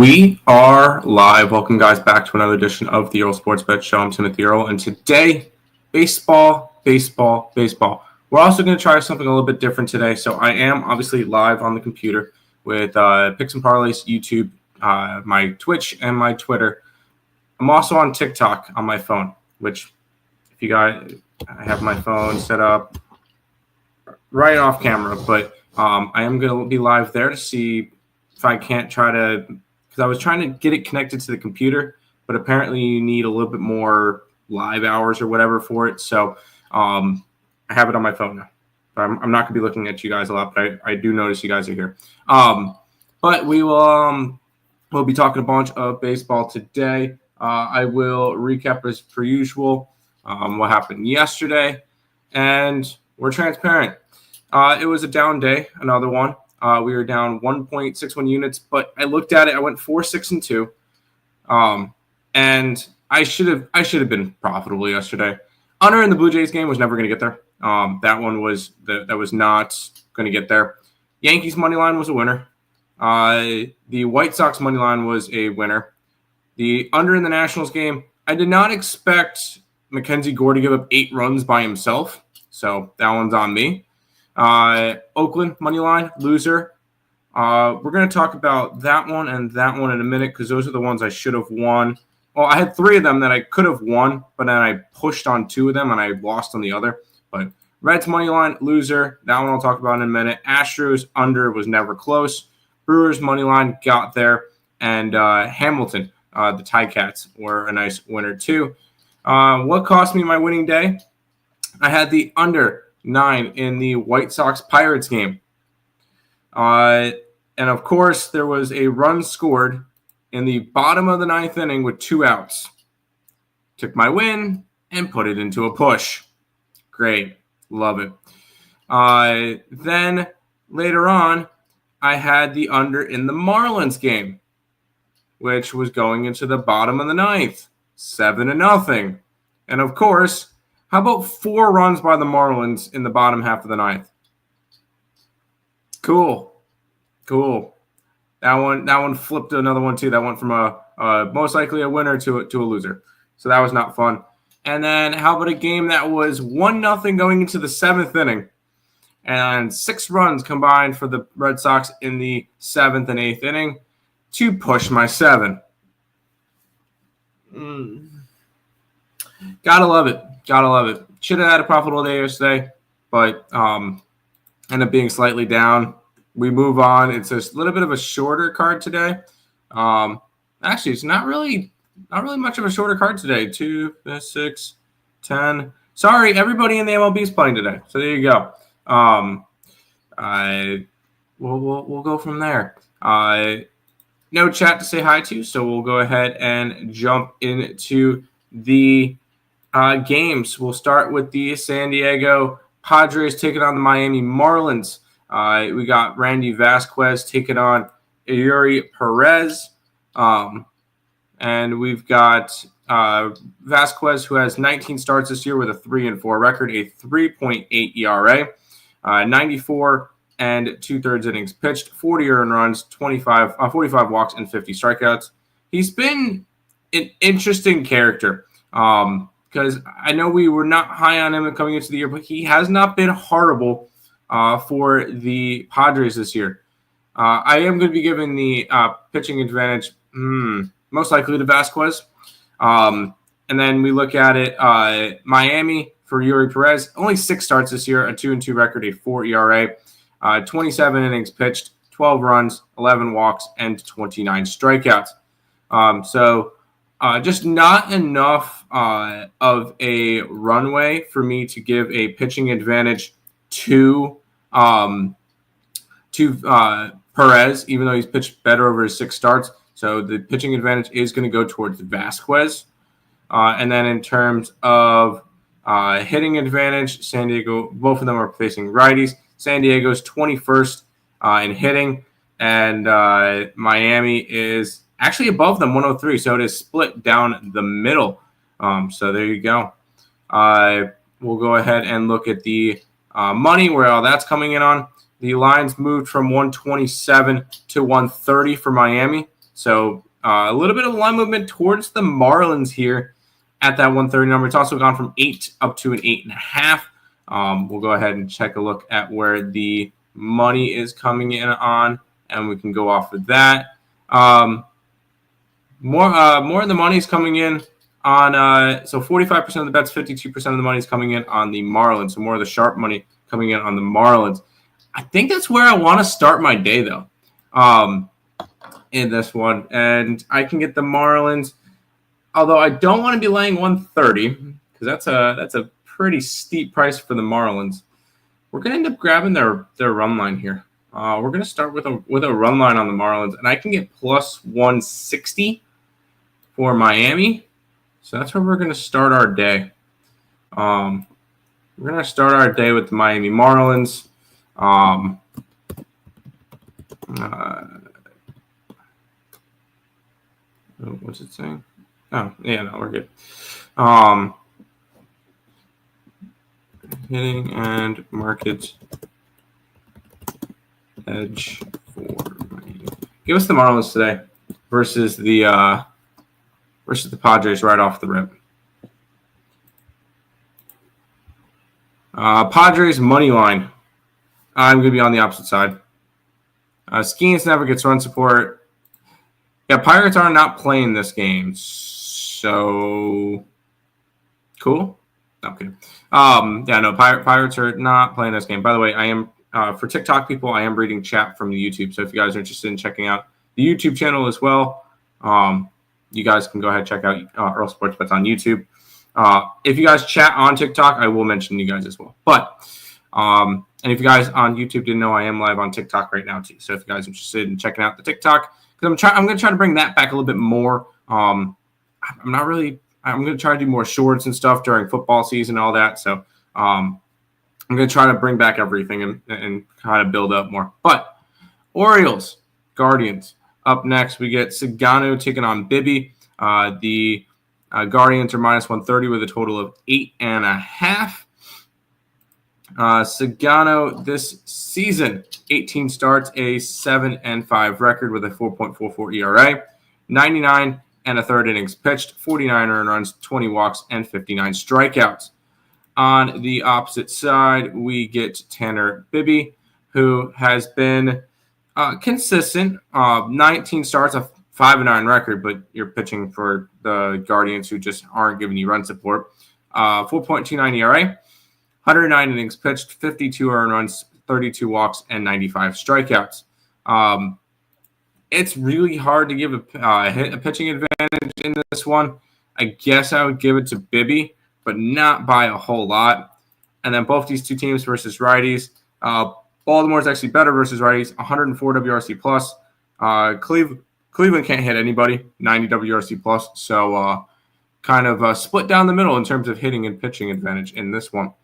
We are live. Welcome, guys, back to another edition of the Earle Sports Bet Show. I'm Timothy Earle, and today, baseball. We're also going to try something a little bit different today. So I am obviously live on the computer with Picks and Parleys, YouTube, my Twitch, and my Twitter. I'm also on TikTok on my phone, which, if you guys, I have my phone set up right off camera, but I am going to be live there to see if I can't try to. Because I was trying to get it connected to the computer, but apparently you need a little bit more live hours or whatever for it. So I have it on my phone now. I'm not going to be looking at you guys a lot, but I do notice you guys are here. But we will we'll be talking a bunch of baseball today. I will recap as per usual what happened yesterday, and we're transparent. It was a down day, another one. We were down 1.61 units, but I looked at it. I went 4-6-2, and I should have been profitable yesterday. Under in the Blue Jays game was never going to get there. That one was that was not going to get there. Yankees money line was a winner. The White Sox money line was a winner. The under in the Nationals game, I did not expect Mackenzie Gore to give up 8 runs by himself, so that one's on me. Oakland money line loser. We're going to talk about that one and that one in a minute because those are the ones I should have won. Well, I had 3 of them that I could have won, but then I pushed on 2 of them and I lost on the other. But Reds money line loser. That one I'll talk about in a minute. Astros under was never close. Brewers money line got there, and Hamilton, the Ticats, were a nice winner too. What cost me my winning day? I had the under 9 in the White Sox-Pirates game. And, of course, there was a run scored in the bottom of the 9th inning with 2 outs. Took my win and put it into a push. Great. Love it. Then, later on, I had the under in the Marlins game, which was going into the bottom of the 9th. 7-0. And, of course, how about 4 runs by the Marlins in the bottom half of the 9th? Cool. That one flipped to another one too. That went from a most likely a winner to a loser. So that was not fun. And then how about a game that was 1-0 going into the 7th inning, and 6 runs combined for the Red Sox in the 7th and 8th inning to push my 7. Gotta love it. Should have had a profitable day yesterday, but ended up being slightly down. We move on. It's a little bit of a shorter card today. Actually, it's not really much of a shorter card today. 2, 6, 10. Sorry, everybody in the MLB is playing today. So there you go. We'll go from there. No chat to say hi to, so we'll go ahead and jump into the games. We'll start with the San Diego Padres taking on the Miami Marlins. We got Randy Vasquez taking on Yuri Perez. And we've got Vasquez, who has 19 starts this year with a 3-4 record, a 3.8 ERA, 94 and 2/3 innings pitched, 40 earned runs, 45 walks, and 50 strikeouts. He's been an interesting character. Because I know we were not high on him coming into the year, but he has not been horrible for the Padres this year. I am going to be giving the pitching advantage most likely to Vasquez. And then we look at it, Miami for Yuri Perez, only 6 starts this year, a 2-2 record, a 4 ERA, 27 innings pitched, 12 runs, 11 walks, and 29 strikeouts. Just not enough of a runway for me to give a pitching advantage to Perez, even though he's pitched better over his 6 starts. So the pitching advantage is going to go towards Vasquez. And then in terms of hitting advantage, San Diego, both of them are facing righties. San Diego's 21st in hitting, and Miami is actually above them, 103. So it is split down the middle. So there you go. We'll go ahead and look at the money, where all that's coming in on. The lines moved from 127 to 130 for Miami. So a little bit of line movement towards the Marlins here at that 130 number. It's also gone from 8 up to an 8.5. We'll go ahead and take a look at where the money is coming in on, and we can go off of that. More of the money is coming in on so 45% of the bets, 52% of the money is coming in on the Marlins. So more of the sharp money coming in on the Marlins. I think that's where I want to start my day though, in this one, and I can get the Marlins. Although I don't want to be laying 130 because that's a pretty steep price for the Marlins. We're gonna end up grabbing their run line here. We're gonna start with a run line on the Marlins, and I can get plus 160 for Miami. So that's where we're gonna start our day. We're gonna start our day with the Miami Marlins. What's it saying? Oh, yeah, no, we're good. Hitting and market edge for Miami. Give us the Marlins today versus the Padres right off the rip. Padres money line. I'm going to be on the opposite side. Skeens never gets run support. Yeah, Pirates are not playing this game. So cool. Okay. Pirates are not playing this game. By the way, I am for TikTok people, I am reading chat from the YouTube. So if you guys are interested in checking out the YouTube channel as well, you guys can go ahead and check out Earle Sports Bets on YouTube. If you guys chat on TikTok, I will mention you guys as well. But and if you guys on YouTube didn't know, I am live on TikTok right now too. So if you guys are interested in checking out the TikTok, because I'm going to try to bring that back a little bit more. I'm going to try to do more shorts and stuff during football season and all that. So I'm going to try to bring back everything and kind of build up more. But Orioles, Guardians. Up next, we get Sagano taking on Bibby. The Guardians are minus 130 with a total of 8.5. Sagano this season, 18 starts, a 7-5 record with a 4.44 ERA, 99 and a third innings pitched, 49 earned runs, 20 walks, and 59 strikeouts. On the opposite side, we get Tanner Bibby, who has been consistent. 19 starts, a 5-9 record, but you're pitching for the Guardians, who just aren't giving you run support. 4.29 ERA, 109 innings pitched, 52 earned runs, 32 walks, and 95 strikeouts. It's really hard to give a pitching advantage in this one. I guess I would give it to Bibby, but not by a whole lot. And then both these two teams versus righties. Baltimore's actually better versus righties, 104 WRC plus. Cleveland can't hit anybody, 90 WRC plus. So kind of split down the middle in terms of hitting and pitching advantage in this one.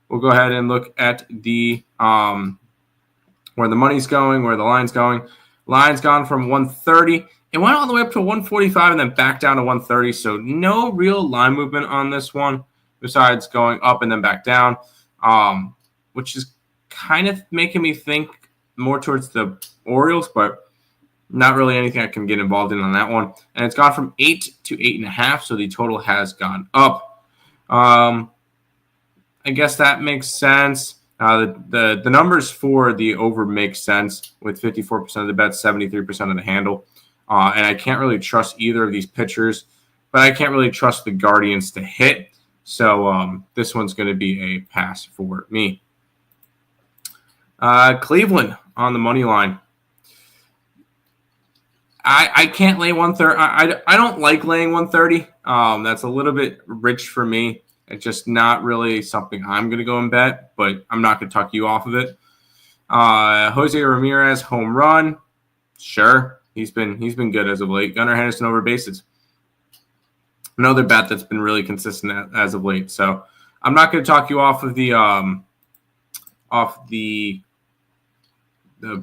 We'll go ahead and look at the where the money's going, where the line's going. Line's gone from 130. It went all the way up to 145 and then back down to 130. So no real line movement on this one besides going up and then back down, which is kind of making me think more towards the Orioles, but not really anything I can get involved in on that one. And it's gone from 8 to 8.5, so the total has gone up. I guess that makes sense. The numbers for the over make sense with 54% of the bets, 73% of the handle. And I can't really trust either of these pitchers, but I can't really trust the Guardians to hit. So this one's going to be a pass for me. Cleveland on the money line. I can't lay 130. I don't like laying 130. That's a little bit rich for me. It's just not really something I'm going to go and bet, but I'm not going to talk you off of it. Jose Ramirez, home run. Sure. He's been good as of late. Gunnar Henderson over bases. Another bat that's been really consistent as of late. So I'm not going to talk you off of the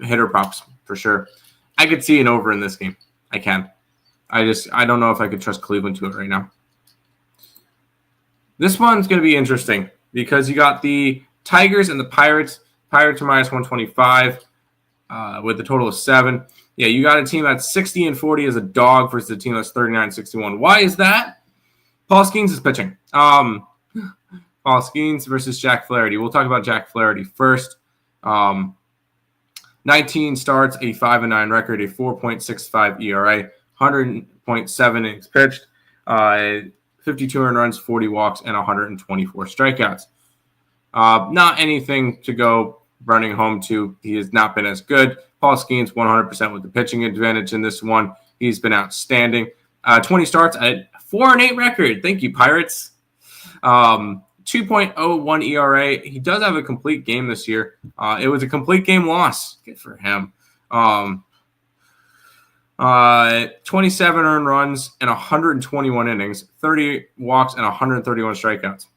hitter props for sure. I could see an over in this game. I can. I don't know if I could trust Cleveland to it right now. This one's going to be interesting because you got the Tigers and the Pirates. Pirates are minus 125. with a total of 7. Yeah, you got a team that's 60-40 as a dog versus a team that's 39-61. Why is that? Paul Skeens is pitching. Paul Skeens versus Jack Flaherty. We'll talk about Jack Flaherty first. 19 starts, a 5-9 record, a 4.65 ERA, 100.7 innings pitched, 52 earned runs, 40 walks, and 124 strikeouts. Not anything to go running home to. He has not been as good. Paul Skeens 100% with the pitching advantage in this one. He's been outstanding. 20 starts at 4-8 record. Thank you, Pirates. 2.01 ERA. He does have a complete game this year. It was a complete game loss. Good for him. 27 earned runs and 121 innings, 30 walks, and 131 strikeouts.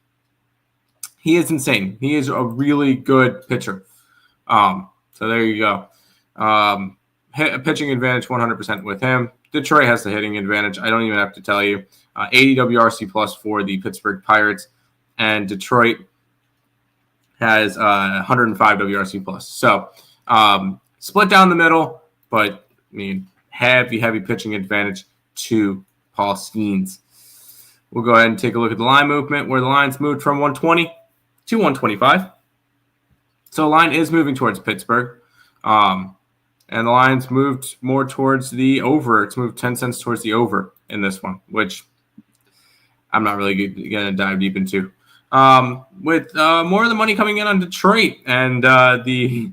He is insane. He is a really good pitcher. So there you go. Pitching advantage 100% with him. Detroit has the hitting advantage. I don't even have to tell you. 80 WRC plus for the Pittsburgh Pirates, and Detroit has 105 WRC plus. So split down the middle, but I mean heavy pitching advantage to Paul Skeens. We'll go ahead and take a look at the line movement, where the line's moved from 120 to 125. So the line is moving towards Pittsburgh. And the line's moved more towards the over. It's moved 10 cents towards the over in this one, which I'm not really going to dive deep into. With more of the money coming in on Detroit and the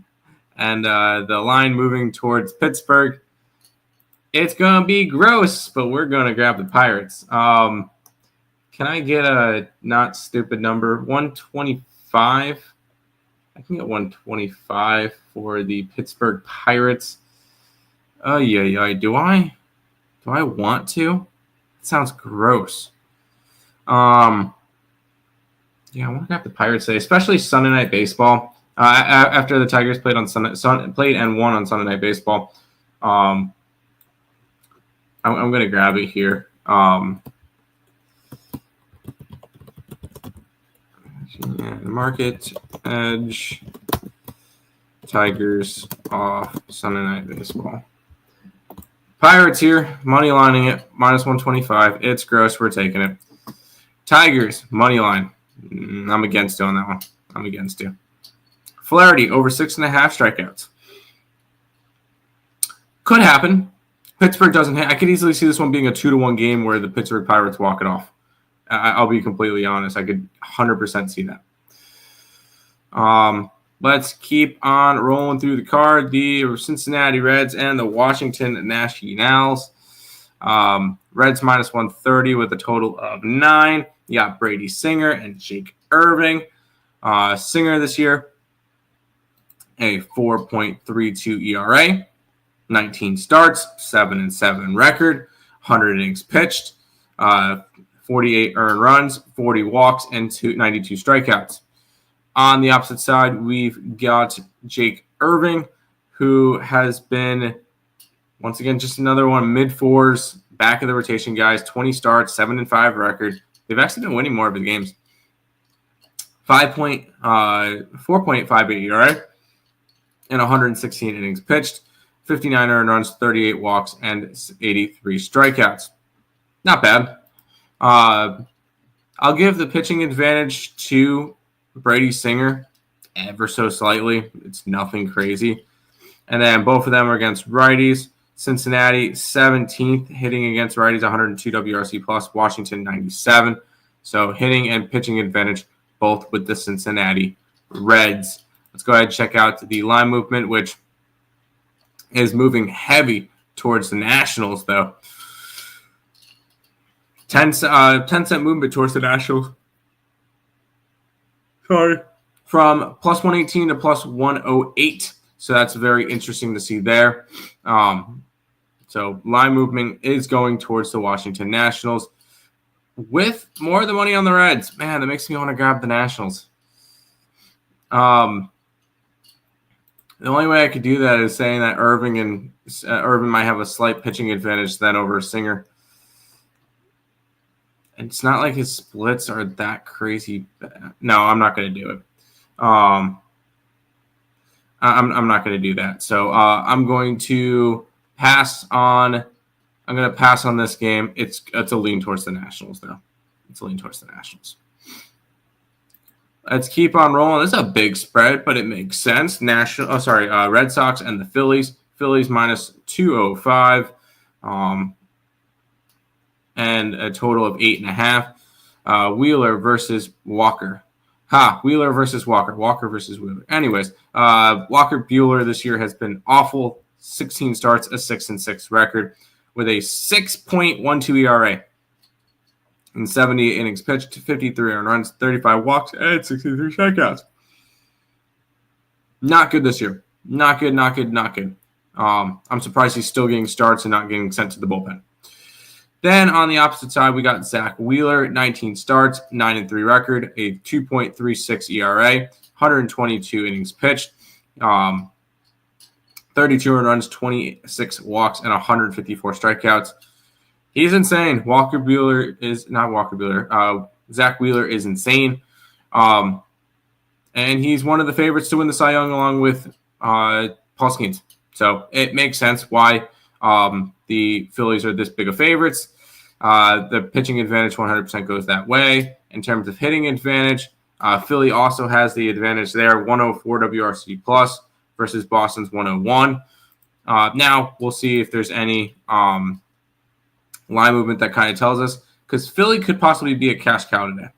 line moving towards Pittsburgh, it's going to be gross, but we're going to grab the Pirates. Can I get a not stupid number? 125. I can get 125 for the Pittsburgh Pirates. Yeah. Do I want to? It sounds gross. Yeah, I want to grab the Pirates today, especially Sunday Night Baseball. After the Tigers played and won on Sunday Night Baseball, I'm going to grab it here. Market edge Tigers off Sunday Night Baseball. Pirates here, money lining it, minus 125. It's gross. We're taking it. Tigers, money line. I'm against you on that one. I'm against you. Flaherty, over 6.5 strikeouts. Could happen. Pittsburgh doesn't hit. I could easily see this one being a 2-1 game where the Pittsburgh Pirates walk it off. I'll be completely honest. I could 100% see that. Let's keep on rolling through the card. The Cincinnati Reds and the Washington Nationals. Reds minus 130 with a total of 9. You got Brady Singer and Jake Irving. Singer this year, a 4.32 ERA, 19 starts, 7-7 record, 100 innings pitched, 48 earned runs, 40 walks, and 92 strikeouts. On the opposite side, we've got Jake Irving, who has been, once again, just another one, mid-fours, back of the rotation guys, 20 starts, 7-5 record. They've actually been winning more of the games. 4.58 ERA and 116 innings pitched, 59 earned runs, 38 walks, and 83 strikeouts. Not bad. I'll give the pitching advantage to Brady Singer ever so slightly. It's nothing crazy. And then both of them are against righties. Cincinnati, 17th, hitting against righties, 102 WRC plus. Washington, 97. So hitting and pitching advantage, both with the Cincinnati Reds. Let's go ahead and check out the line movement, which is moving heavy towards the Nationals, though. 10-cent movement towards the Nationals. Sorry. From plus 118 to plus 108. So that's very interesting to see there. So line movement is going towards the Washington Nationals with more of the money on the Reds. Man, that makes me want to grab the Nationals. The only way I could do that is saying that Irving might have a slight pitching advantage then over Singer. And it's not like his splits are that crazy bad. No, I'm not going to do it. I'm not going to do that. So I'm going to pass on. I'm going to pass on this game. It's a lean towards the Nationals, though. It's a lean towards the Nationals. Let's keep on rolling. This is a big spread, but it makes sense. Red Sox and the Phillies. Phillies minus 205, and a total of 8.5. Wheeler versus Walker. Wheeler versus Walker. Walker versus Wheeler. Anyways, Walker Buehler this year has been awful. 16 starts, a 6-6 record with a 6.12 ERA. In 70 innings pitched, 53 earned runs, 35 walks, and 63 strikeouts. Not good this year. Not good. I'm surprised he's still getting starts and not getting sent to the bullpen. Then on the opposite side, we got Zach Wheeler, 19 starts, 9-3 record, a 2.36 ERA, 122 innings pitched, 32 earned runs, 26 walks, and 154 strikeouts. He's insane. Zach Wheeler is insane. And he's one of the favorites to win the Cy Young along with Paul Skeens. So it makes sense why the Phillies are this big of favorites. The pitching advantage 100% goes that way. In terms of hitting advantage, Philly also has the advantage there, 104 WRC plus versus Boston's 101. Now we'll see if there's any line movement that kind of tells us, because Philly could possibly be a cash cow today.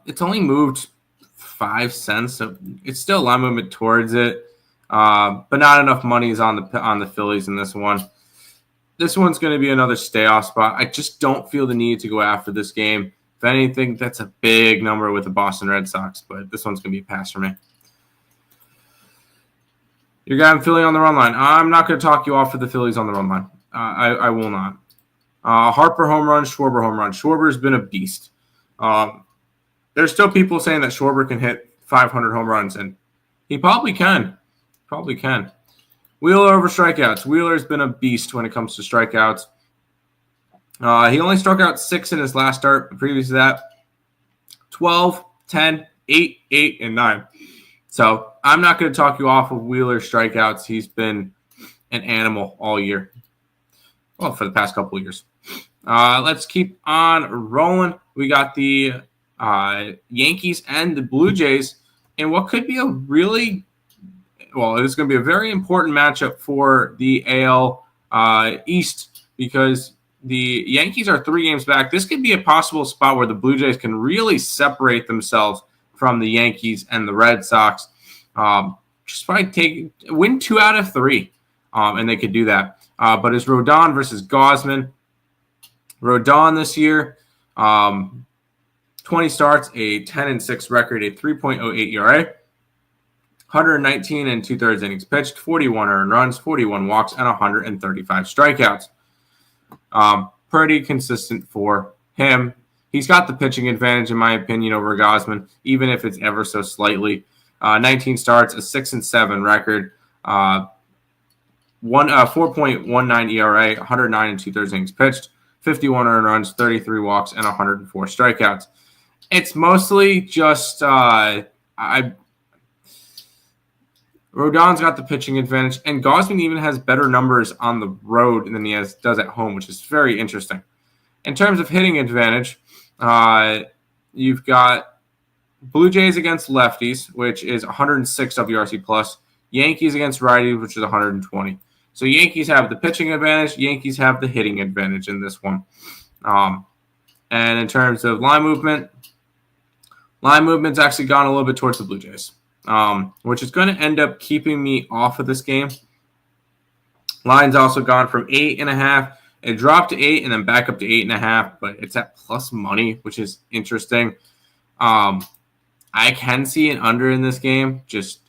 It's only moved 5 cents, so it's still line movement towards it, but not enough money is on the Phillies in this one. This one's going to be another stay-off spot. I just don't feel the need to go after this game. If anything, that's a big number with the Boston Red Sox, but this one's going to be a pass for me. You're got Philly on the run line. I'm not going to talk you off for the Phillies on the run line. I will not. Harper home run, Schwarber home run. Schwarber's been a beast. There's still people saying that Schwarber can hit 500 home runs, and he probably can. Wheeler over strikeouts. Wheeler's been a beast when it comes to strikeouts. He only struck out 6 in his last start. Previous to that, 12, 10, 8, 8, and 9. So I'm not going to talk you off of Wheeler's strikeouts. He's been an animal all year. Well, for the past couple of years. Let's keep on rolling. We got the Yankees and the Blue Jays in what could be it's going to be a very important matchup for the AL East, because the Yankees are 3 games back. This could be a possible spot where the Blue Jays can really separate themselves from the Yankees and the Red Sox. Just probably win 2 out of 3, and they could do that. But it's Rodon versus Gausman. Rodon this year, 20 starts, a 10-6 record, a 3.08 ERA, 119 2/3 innings pitched, 41 earned runs, 41 walks, and 135 strikeouts. Pretty consistent for him. He's got the pitching advantage, in my opinion, over Gausman, even if it's ever so slightly. 19 starts, a 6-7 record, 4.19 ERA, 109 2/3 innings pitched, 51 earned runs, 33 walks, and 104 strikeouts. It's mostly just Rodon's got the pitching advantage, and Gausman even has better numbers on the road than he does at home, which is very interesting. In terms of hitting advantage, you've got Blue Jays against lefties, which is 106 WRC plus. Yankees against righties, which is 120. So Yankees have the pitching advantage. Yankees have the hitting advantage in this one. And in terms of line movement's actually gone a little bit towards the Blue Jays, which is going to end up keeping me off of this game. Line's also gone from 8.5. It dropped to 8 and then back up to 8.5, but it's at plus money, which is interesting. I can see an under in this game, just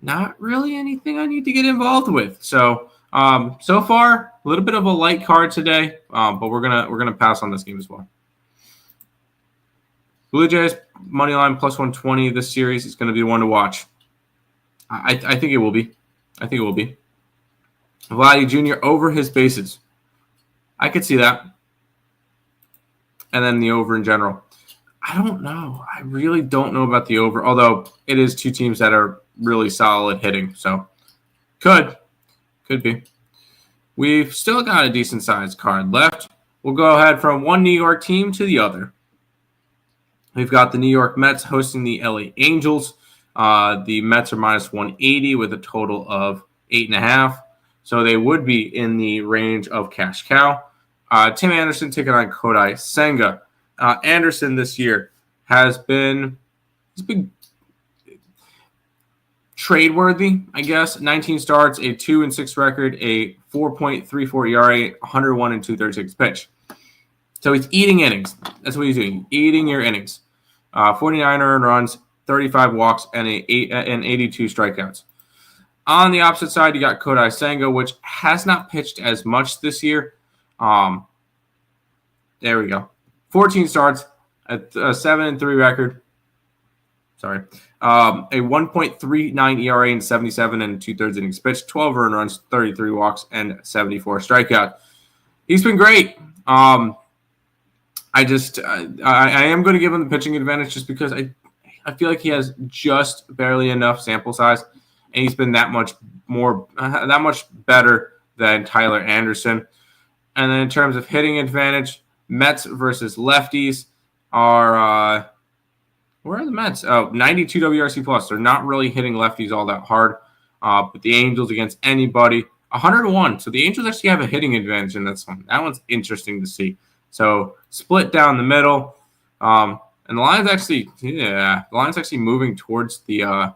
not really anything I need to get involved with. So, so far, a little bit of a light card today, but we're gonna pass on this game as well. Blue Jays money line plus 120 this series is going to be one to watch. I think it will be. Vladdy Jr. over his bases. I could see that. And then the over in general. I don't know. I really don't know about the over, although it is two teams that are really solid hitting. So could be. We've still got a decent sized card left. We'll go ahead from one New York team to the other. We've got the New York Mets hosting the LA Angels. The Mets are minus 180 with a total of 8.5. So they would be in the range of cash cow. Tim Anderson taking on Kodai Senga. Anderson this year has been trade worthy, I guess. 19 starts, a 2-6 record, a 4.34 ERA, 101 and 2/36 pitch. So he's eating innings. That's what he's doing. Eating your innings. 49 earned runs, 35 walks, and 82 strikeouts. On the opposite side, you got Kodai Senga, which has not pitched as much this year. There we go. 14 starts, a 7-3 record. Sorry. A 1.39 ERA and 77 and 2/3 innings pitched, 12 earned runs, 33 walks, and 74 strikeout. He's been great. I am going to give him the pitching advantage just because I feel like he has just barely enough sample size, and he's been that much better than Tyler Anderson. And then in terms of hitting advantage, Mets versus lefties are where are the Mets? 92 WRC plus. They're not really hitting lefties all that hard. But the Angels against anybody, 101. So the Angels actually have a hitting advantage in this one. That one's interesting to see. So split down the middle. And the line's actually moving towards the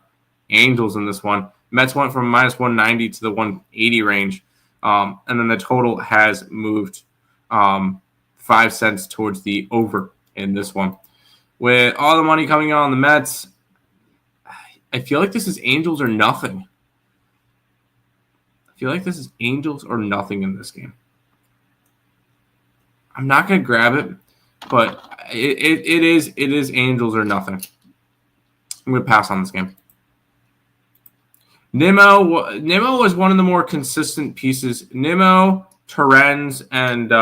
Angels in this one. Mets went from minus 190 to the 180 range. And then the total has moved 5 cents towards the over in this one. With all the money coming on the Mets, I feel like this is Angels or nothing. I feel like this is Angels or nothing in this game. I'm not going to grab it, but it is Angels or nothing. I'm going to pass on this game. Nimmo was one of the more consistent pieces. Nimmo, Torrens, and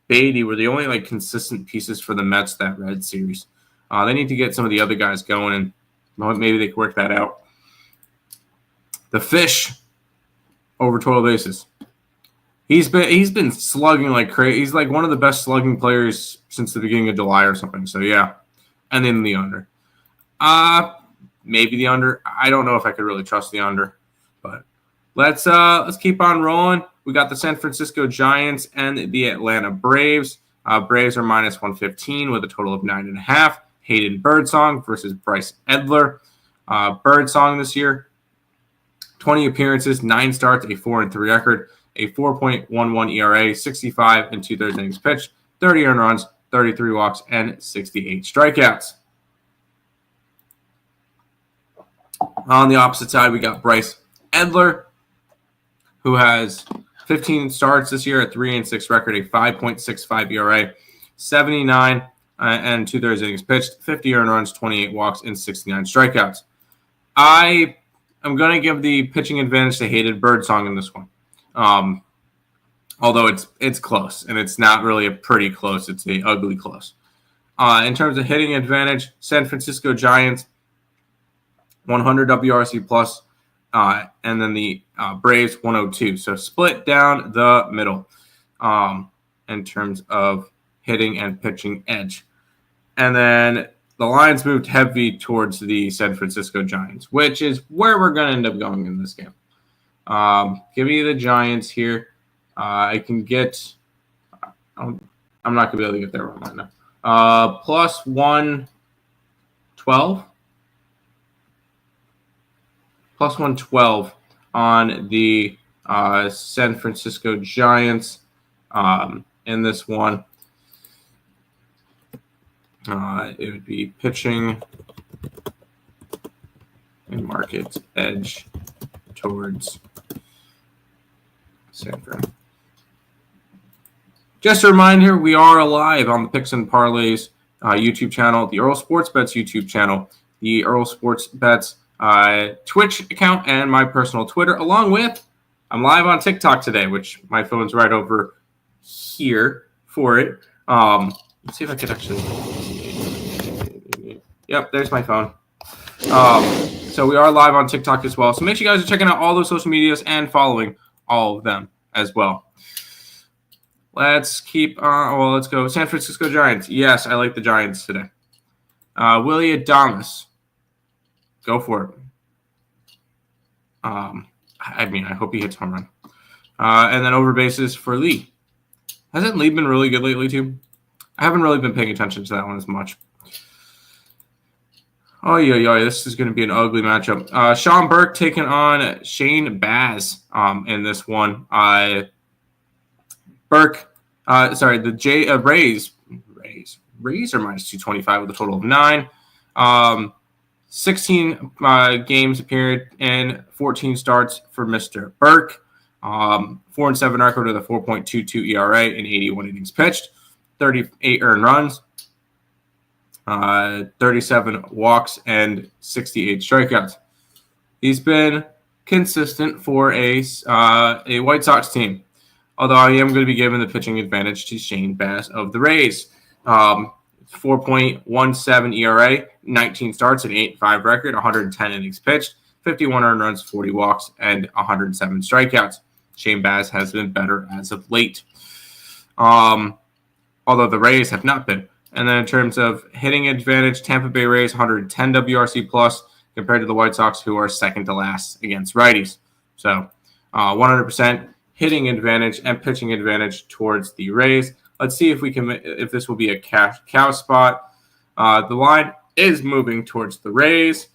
Beatty were the only consistent pieces for the Mets that Red series. They need to get some of the other guys going, and maybe they can work that out. The Fish over total bases. He's been slugging like crazy. He's like one of the best slugging players since the beginning of July or something. So yeah, and then the under. Maybe the under. I don't know if I could really trust the under, but let's keep on rolling. We got the San Francisco Giants and the Atlanta Braves. Braves are minus 115 with a total of 9.5. Hayden Birdsong versus Bryce Edler. Birdsong this year, 20 appearances, 9 starts, a 4-3 record, a 4.11 ERA, 65 and 2/3 innings pitched, 30 earned runs, 33 walks, and 68 strikeouts. On the opposite side, we got Bryce Edler, who has 15 starts this year, a 3-6 record, a 5.65 ERA, 79 and 2/3 innings pitched, 50 earned runs, 28 walks, and 69 strikeouts. I am going to give the pitching advantage to Hayden Birdsong in this one. Although it's close, and it's not really a pretty close. It's a ugly close. In terms of hitting advantage, San Francisco Giants, 100 WRC plus, and then the Braves, 102. So split down the middle in terms of hitting and pitching edge. And then the lines moved heavy towards the San Francisco Giants, which is where we're going to end up going in this game. Give me the Giants here. I can get – I'm not going to be able to get there right now. Plus 112. Plus 112 on the San Francisco Giants in this one. It would be pitching and market edge towards San Fran. Just a reminder, we are live on the Picks and Parleys YouTube channel, the Earle Sports Bets YouTube channel, the Earle Sports Bets Twitch account, and my personal Twitter, along with I'm live on TikTok today, which my phone's right over here for it. Let's see if I could actually Yep, there's my phone. So we are live on TikTok as well. So make sure you guys are checking out all those social medias and following all of them as well. Let's keep let's go. San Francisco Giants. Yes, I like the Giants today. Willie Adames. Go for it. I hope he hits home run. And then over bases for Lee. Hasn't Lee been really good lately too? I haven't really been paying attention to that one as much. Oh, yeah, this is going to be an ugly matchup. Sean Burke taking on Shane Baz in this one. The Rays are minus 225 with a total of 9. 16 games appeared in 14 starts for Mr. Burke. 4-7 record with a 4.22 ERA and 81 innings pitched, 38 earned runs, 37 walks, and 68 strikeouts. He's been consistent for a White Sox team, although I am going to be giving the pitching advantage to Shane Baz of the Rays. 4.17 ERA, 19 starts, an 8-5 record, 110 innings pitched, 51 earned runs, 40 walks, and 107 strikeouts. Shane Baz has been better as of late, although the Rays have not been. And then in terms of hitting advantage, Tampa Bay Rays 110 WRC plus compared to the White Sox, who are second to last against righties. So 100% hitting advantage and pitching advantage towards the Rays. Let's see if this will be a cash cow spot. The line is moving towards the Rays.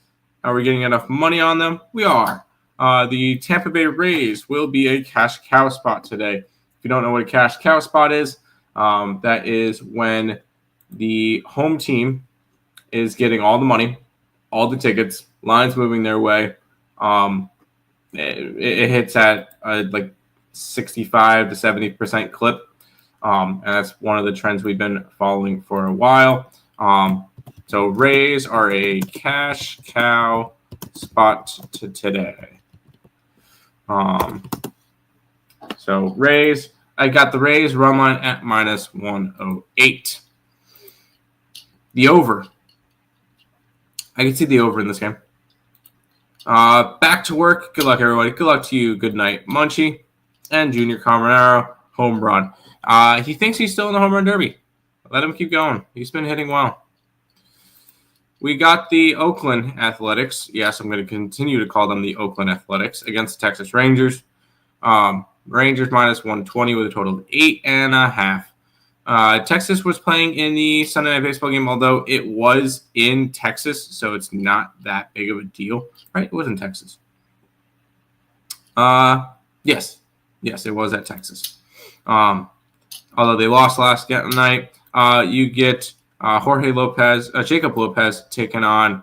Are we getting enough money on them? We are. The Tampa Bay Rays will be a cash cow spot today. If you don't know what a cash cow spot is, that is when the home team is getting all the money, all the tickets, lines moving their way. It hits at like 65 to 70% clip. And that's one of the trends we've been following for a while. So Rays are a cash cow spot today. So Rays, I got the Rays run line at minus 108. The over. I can see the over in this game. Back to work. Good luck, everybody. Good luck to you. Good night, Munchie and Junior Camarero. Home run. He thinks he's still in the home run derby. Let him keep going. He's been hitting well. We got the Oakland Athletics. Yes, I'm going to continue to call them the Oakland Athletics against the Texas Rangers. Rangers minus 120 with a total of 8.5. Texas was playing in the Sunday Night Baseball game, although it was in Texas, so it's not that big of a deal. Right? It was in Texas. Yes, it was at Texas. Although they lost last night, you get Jacob Lopez taking on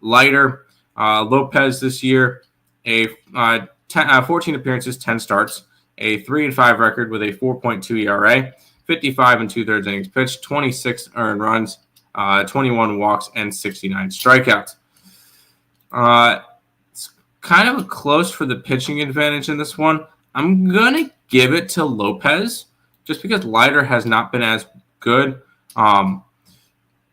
Leiter. Lopez this year, 14 appearances, 10 starts, a 3-5 record with a 4.2 ERA, 55 2/3 innings pitched, 26 earned runs, 21 walks, and 69 strikeouts. It's kind of close for the pitching advantage in this one. I'm going to give it to Lopez just because Leiter has not been as good.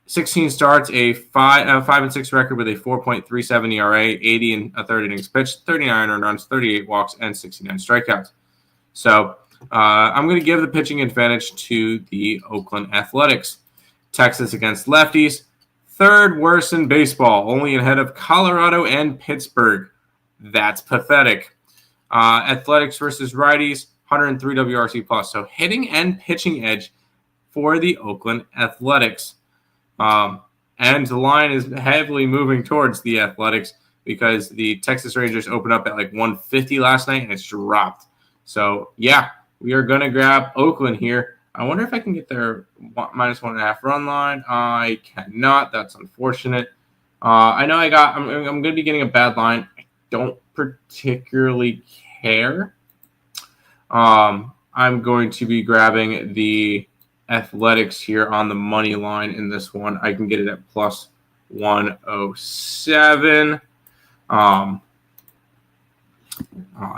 16 starts, a 5-6 record with a 4.37 ERA, 80 1/3 innings pitched, 39 earned runs, 38 walks, and 69 strikeouts. So I'm going to give the pitching advantage to the Oakland Athletics. Texas against lefties, third worst in baseball, only ahead of Colorado and Pittsburgh. That's pathetic. Athletics versus righties, 103 WRC plus. So hitting and pitching edge for the Oakland Athletics. And the line is heavily moving towards the Athletics because the Texas Rangers opened up at like 150 last night and it's dropped. So, yeah, we are going to grab Oakland here. I wonder if I can get their minus 1.5 run line. I cannot. That's unfortunate. I know I'm going to be getting a bad line. I don't particularly care. I'm going to be grabbing the Athletics here on the money line in this one. I can get it at plus 107.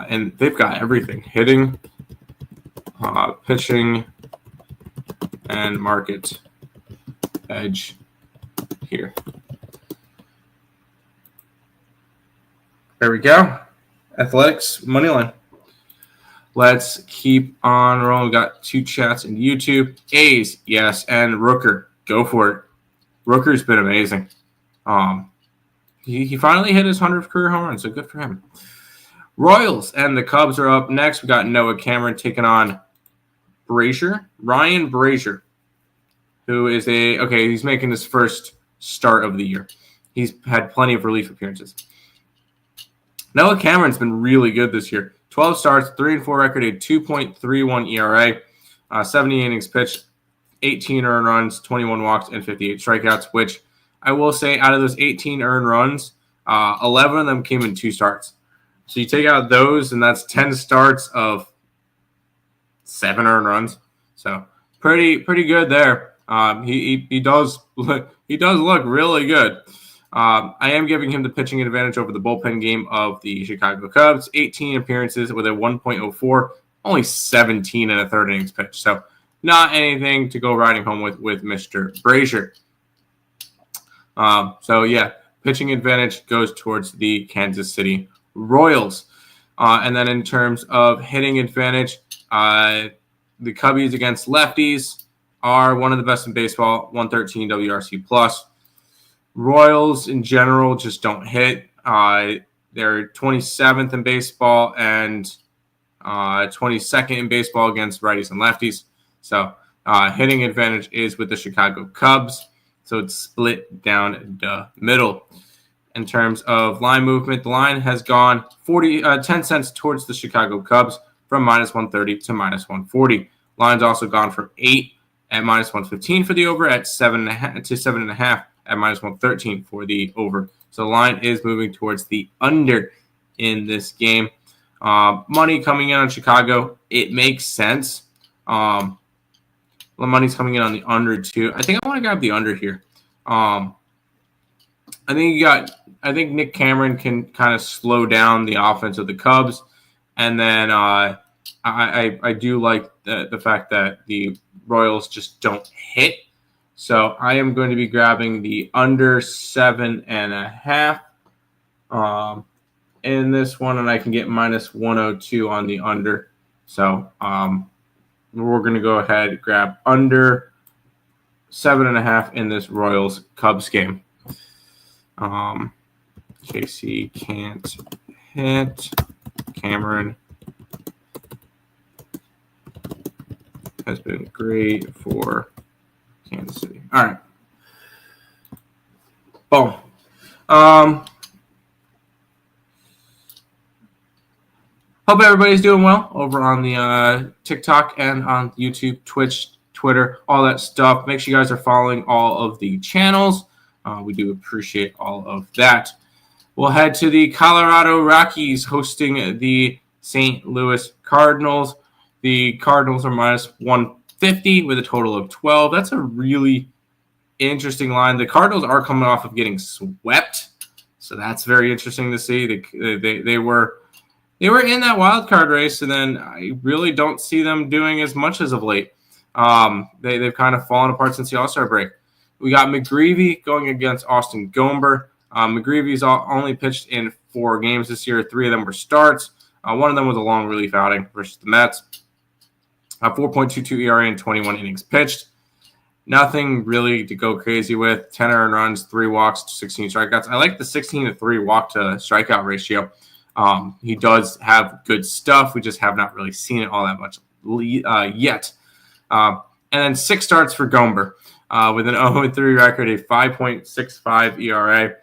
And they've got everything: hitting, pitching, and market edge here. There we go. Athletics money line. Let's keep on rolling. We got 2 chats in YouTube. A's, yes, and Rooker, go for it. Rooker's been amazing. He finally hit his 100th career home run, so good for him. Royals and the Cubs are up next. We got Noah Cameron taking on Ryan Brazier, who is he's making his first start of the year. He's had plenty of relief appearances. Noah Cameron's been really good this year. 12 starts, 3-4 record, a 2.31 ERA, 70 innings pitched, 18 earned runs, 21 walks, and 58 strikeouts, which I will say out of those 18 earned runs, 11 of them came in 2 starts. So you take out those, and that's 10 starts of 7 earned runs. So pretty good there. He does look really good. I am giving him the pitching advantage over the bullpen game of the Chicago Cubs. 18 appearances with a 1.04, only 17 and a third innings pitched. So not anything to go riding home with Mr. Brazier. Pitching advantage goes towards the Kansas City Royals. And then in terms of hitting advantage, the Cubbies against lefties are one of the best in baseball, 113 WRC plus. Royals in general just don't hit. They're 27th in baseball and 22nd in baseball against righties and lefties. So hitting advantage is with the Chicago Cubs. So it's split down the middle. In terms of line movement, the line has gone 10 cents towards the Chicago Cubs from -130 to -140. Line's also gone from 8 at -115 for the over at 7.5 to 7.5 at -113 for the over. So the line is moving towards the under in this game. Money coming in on Chicago, it makes sense. The money's coming in on the under too. I think I want to grab the under here. I think Nick Cameron can kind of slow down the offense of the Cubs, and then I do like the fact that the Royals just don't hit. So I am going to be grabbing the under 7.5 in this one, and I can get -102 on the under. So we're going to go ahead and grab under 7.5 in this Royals Cubs game. KC can't hit. Cameron has been great for Kansas City. All right. Boom. Hope everybody's doing well over on the TikTok and on YouTube, Twitch, Twitter, all that stuff. Make sure you guys are following all of the channels. We do appreciate all of that. We'll head to the Colorado Rockies hosting the St. Louis Cardinals. The Cardinals are -150 with a total of 12. That's a really interesting line. The Cardinals are coming off of getting swept, so that's very interesting to see. They were in that wild card race, and then I really don't see them doing as much as of late. They've kind of fallen apart since the All-Star break. We got McGreevy going against Austin Gomber. McGreevy's only pitched in 4 games this year. 3 of them were starts. One of them was a long relief outing versus the Mets. 4.22 ERA and 21 innings pitched. Nothing really to go crazy with. 10 earned runs, 3 walks, 16 strikeouts. I like the 16-3 walk to strikeout ratio. He does have good stuff. We just have not really seen it all that much yet. And then 6 starts for Gomber with an 0-3 record, a 5.65 ERA,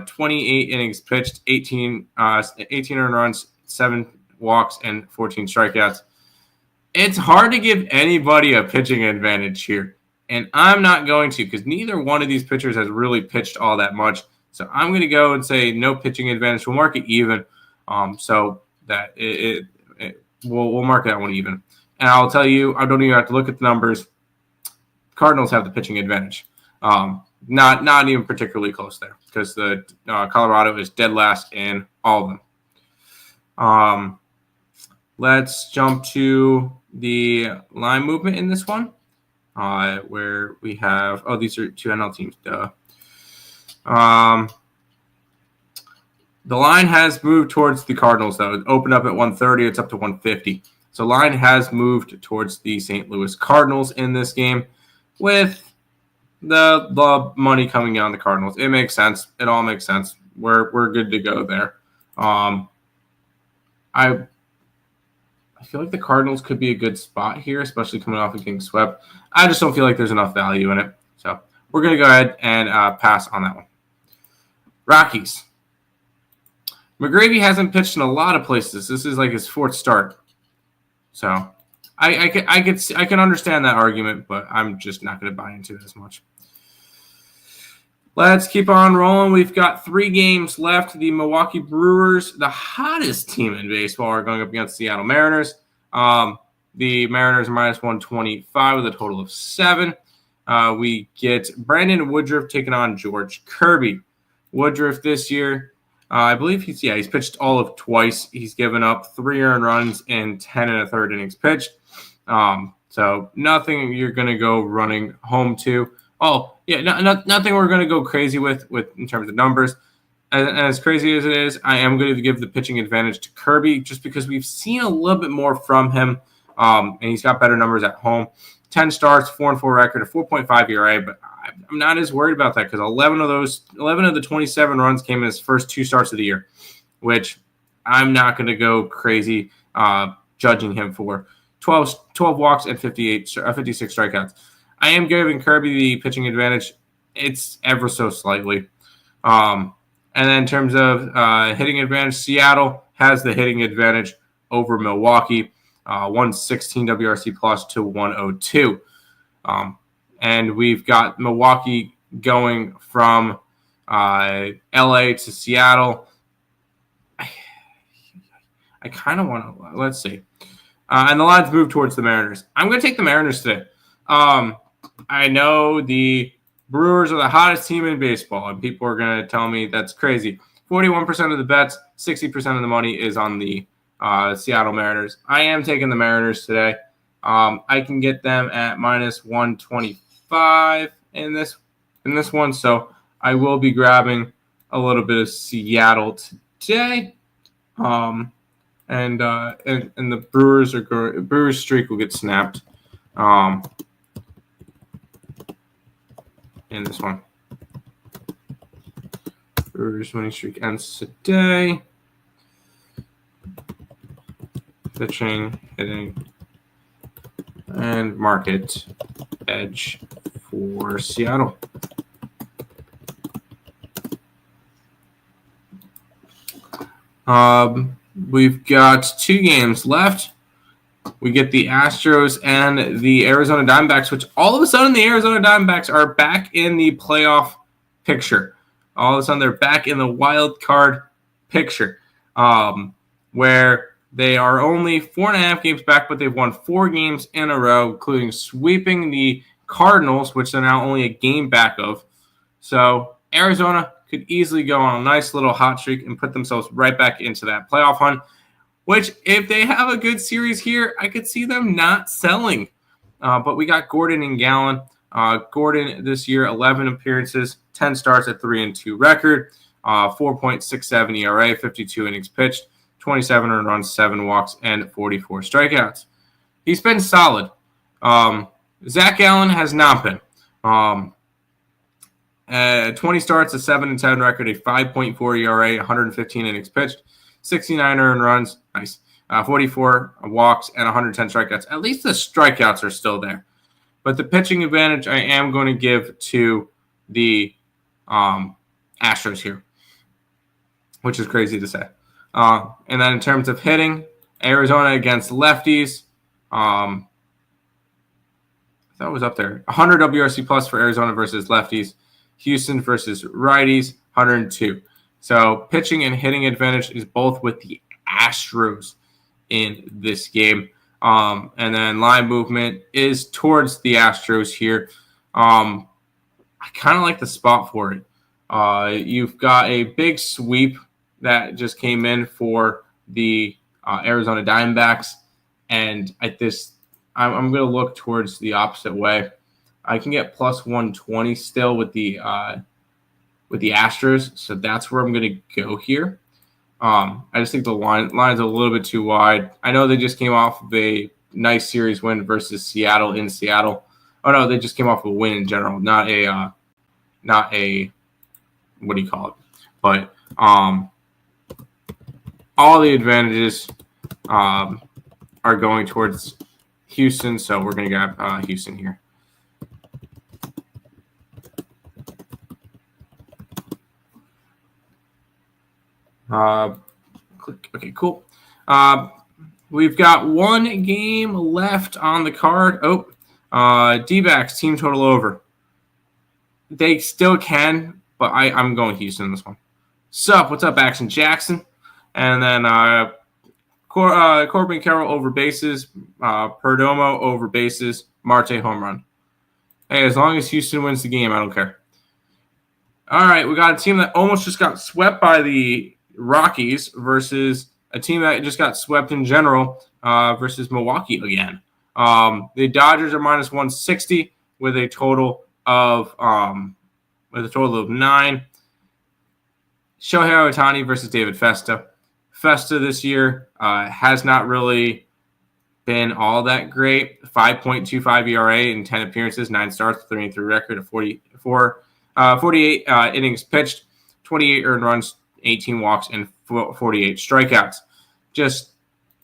28 innings pitched, 18 earned runs, 7 walks, and 14 strikeouts. It's hard to give anybody a pitching advantage here, and I'm not going to because neither one of these pitchers has really pitched all that much. So I'm going to go and say no pitching advantage. We'll mark it even, so that we'll mark that one even. And I'll tell you, I don't even have to look at the numbers. Cardinals have the pitching advantage. Not even particularly close there because the Colorado is dead last in all of them. Let's jump to the line movement in this one, where we have these are 2 NL teams. The line has moved towards the Cardinals, though. It opened up at 130. It's up to 150. So line has moved towards the St. Louis Cardinals in this game with the money coming on the Cardinals. It makes sense. It all makes sense. We're good to go there. I feel like the Cardinals could be a good spot here, especially coming off of getting swept. I just don't feel like there's enough value in it. So we're going to go ahead and pass on that one. Rockies. McGravy hasn't pitched in a lot of places. This is like his fourth start. So I can understand that argument, but I'm just not going to buy into it as much. Let's keep on rolling. We've got 3 games left. The Milwaukee Brewers, the hottest team in baseball, are going up against Seattle Mariners. The Mariners are minus 125 with a total of 7. We get Brandon Woodruff taking on George Kirby. Woodruff this year, I believe he's pitched all of twice. He's given up 3 earned runs in 10 1/3 innings pitched. So nothing you're going to go running home to. Oh, yeah, nothing we're going to go crazy with in terms of numbers. As crazy as it is, I am going to give the pitching advantage to Kirby just because we've seen a little bit more from him, and he's got better numbers at home. 10 starts, 4-4 record, a 4.5 ERA, but I'm not as worried about that because 11 of the 27 runs came in his first 2 starts of the year, which I'm not going to go crazy judging him for. 12 walks and 56 strikeouts. I am giving Kirby the pitching advantage. It's ever so slightly. And then in terms of hitting advantage, Seattle has the hitting advantage over Milwaukee, 116 WRC plus to 102. And we've got Milwaukee going from LA to Seattle. I kind of want to, let's see. And the lines move towards the Mariners. I'm going to take the Mariners today. I know the Brewers are the hottest team in baseball, and people are going to tell me that's crazy. 41% of the bets, 60% of the money is on the Seattle Mariners. I am taking the Mariners today. I can get them at minus 125 in this one, so I will be grabbing a little bit of Seattle today. And the Brewers streak will get snapped. In this one. Brewers winning streak ends today. Pitching, hitting, and market edge for Seattle. We've got 2 games left. We get the Astros and the Arizona Diamondbacks, which all of a sudden the Arizona Diamondbacks are back in the playoff picture. All of a sudden they're back in the wild card picture, where they are only 4.5 games back, but they've won 4 games in a row, including sweeping the Cardinals, which they're now only a game back of. So Arizona could easily go on a nice little hot streak and put themselves right back into that playoff hunt, which if they have a good series here, I could see them not selling. But we got Gordon and Gallen. Gordon this year, 11 appearances, 10 starts at 3-2 record, 4.67 ERA, 52 innings pitched, 27 earned runs, 7 walks, and 44 strikeouts. He's been solid. Zach Gallen has not been. 20 starts, a 7-10 record, a 5.4 ERA, 115 innings pitched, 69 earned runs, nice, 44 walks, and 110 strikeouts. At least the strikeouts are still there. But the pitching advantage I am going to give to the Astros here, which is crazy to say. And then in terms of hitting, Arizona against lefties, I thought it was up there. 100 WRC plus for Arizona versus lefties. Houston versus righties, 102. So pitching and hitting advantage is both with the Astros in this game. And then line movement is towards the Astros here. I kind of like the spot for it. You've got a big sweep that just came in for the Arizona Diamondbacks. And I'm going to look towards the opposite way. I can get plus 120 still with the with the Astros, so that's where I'm going to go here. I just think the line's a little bit too wide. I know they just came off of a nice series win versus Seattle in Seattle. Oh no, they just came off a win in general, not a what do you call it? But all the advantages are going towards Houston, so we're going to grab Houston here. Click. Okay, cool. We've got one game left on the card. D-backs team total over. They still can, but I'm going Houston in this one. Sup? What's up, Action Jackson? And then Corbin Carroll over bases, Perdomo over bases, Marte home run. Hey, as long as Houston wins the game, I don't care. All right, we got a team that almost just got swept by the Rockies versus a team that just got swept in general versus Milwaukee again. The Dodgers are minus 160 with a total of 9. Shohei Ohtani versus David Festa. Festa this year has not really been all that great. 5.25 ERA in 10 appearances, 9 starts, 3-3 record of 48 innings pitched, 28 earned runs, 18 walks, and 48 strikeouts. Just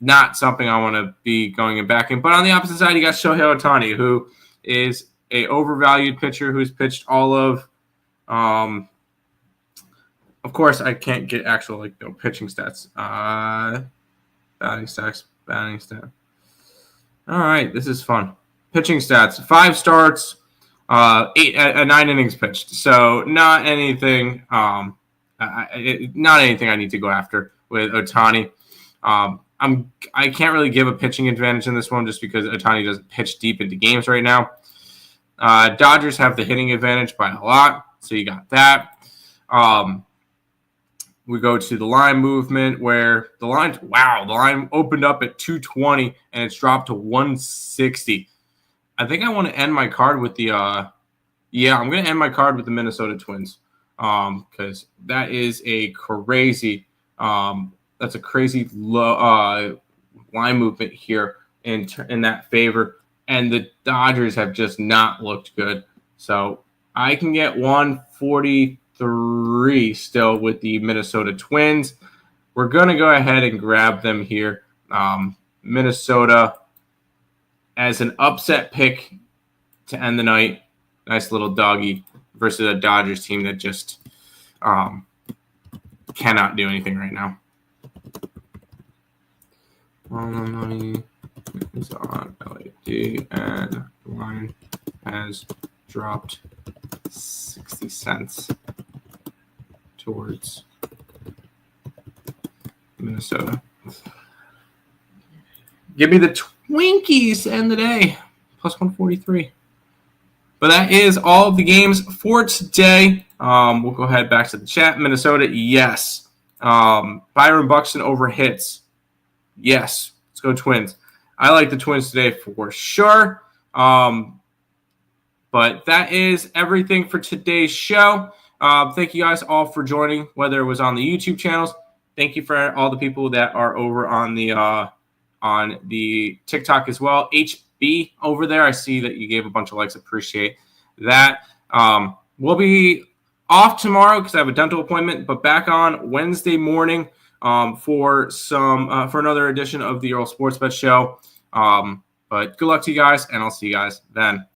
not something I want to be going and backing. But on the opposite side, you got Shohei Ohtani, who is a overvalued pitcher who's pitched all of course, I can't get actual pitching stats. Batting stats. All right, this is fun. Pitching stats: 5 starts, 9 innings pitched. So not anything. Not anything I need to go after with Ohtani. I can't really give a pitching advantage in this one just because Ohtani doesn't pitch deep into games right now. Dodgers have the hitting advantage by a lot, so you got that. We go to the line movement where the line opened up at 220 and it's dropped to 160. I think I want to end my card with the I'm going to end my card with the Minnesota Twins because that is a crazy that's a crazy low line movement here in that favor, and the Dodgers have just not looked good. So I can get 143 still with the Minnesota Twins. We're going to go ahead and grab them here. Minnesota as an upset pick to end the night. Nice little doggy versus a Dodgers team that just cannot do anything right now. Money is on LAD, and the line has dropped 60 cents towards Minnesota. Give me the Twinkies to end the day. Plus 143. But that is all of the games for today. We'll go ahead back to the chat. Minnesota, yes. Byron Buxton over hits. Yes. Let's go Twins. I like the Twins today for sure. But that is everything for today's show. Thank you guys all for joining, whether it was on the YouTube channels. Thank you for all the people that are over on the TikTok as well. HB over there, I see that you gave a bunch of likes. Appreciate that. We'll be off tomorrow because I have a dental appointment, but back on Wednesday morning for another edition of the Earle Sports Bet Show. But good luck to you guys, and I'll see you guys then.